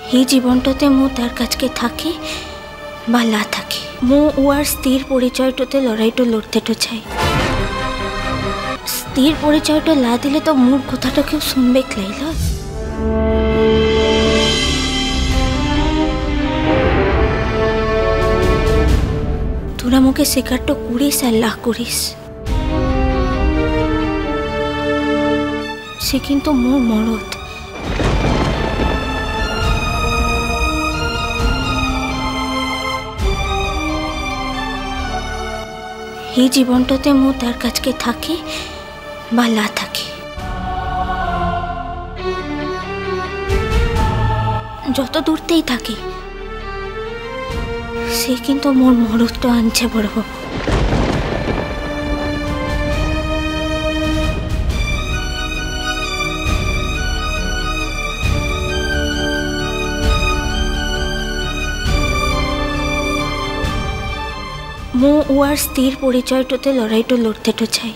এই জীৱনটোতে মোৰ তাৰ কাছকে থাকি বা লা থাকি মোৰ ওৱাৰ স্থিৰ পৰিচয়টোতে লড়াইটো লড়তেটো চাই স্থিৰ পৰিচয়টো লা দিলে তো মোৰ কথাটো কেউ শুনবেক লাইল তোরা মুখে শিকারটো করিস আল্লাহ করিস সে কিন্তু মোর মরদ এই জীবনটাতে মো তার কাছকে থাকি বা লা থাকি যত দূরতেই থাকি সে কিন্তু মোর মরদটা আনছে বড় বাবু মো ওয়ার স্থির পরিচয়টোতে লড়াইটো লড়তেটো চাই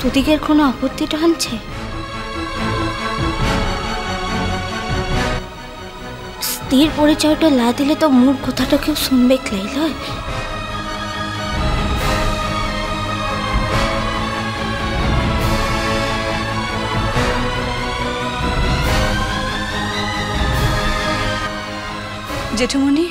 দুদিকের কোনো আপত্তিটা আনছে স্থির পরিচয়টা লা দিলে তো মোর কথাটা কেউ শুনবেক লাইল জেঠুমণি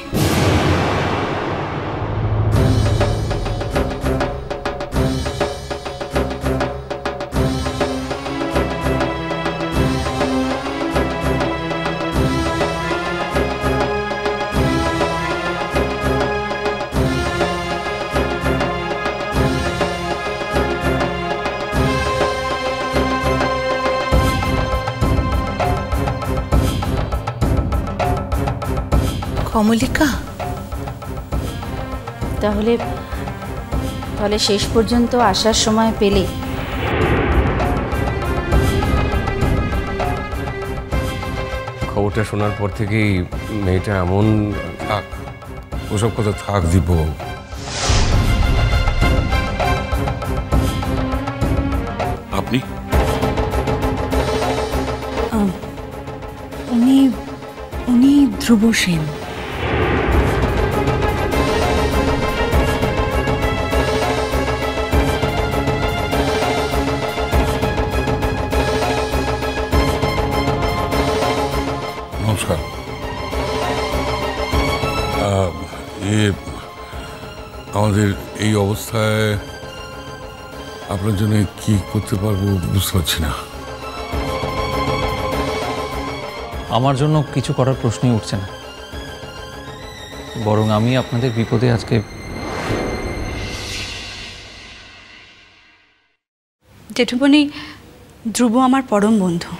কমলিকা তাহলে শেষ পর্যন্ত আসার সময় পেলে খবরটা শোনার পর থেকেই মেয়েটা এমন থাক ওসব কথা থাক দিব আপনি উনি ধ্রুব সেন নমস্কার আমাদের এই অবস্থায় আপনার জন্য কি করতে পারবো বুঝতে পারছি না আমার জন্য কিছু করার প্রশ্নই উঠছে না বরং আমি আপনাদের বিপদে আজকে জেঠুমণি ধ্রুব আমার পরম বন্ধু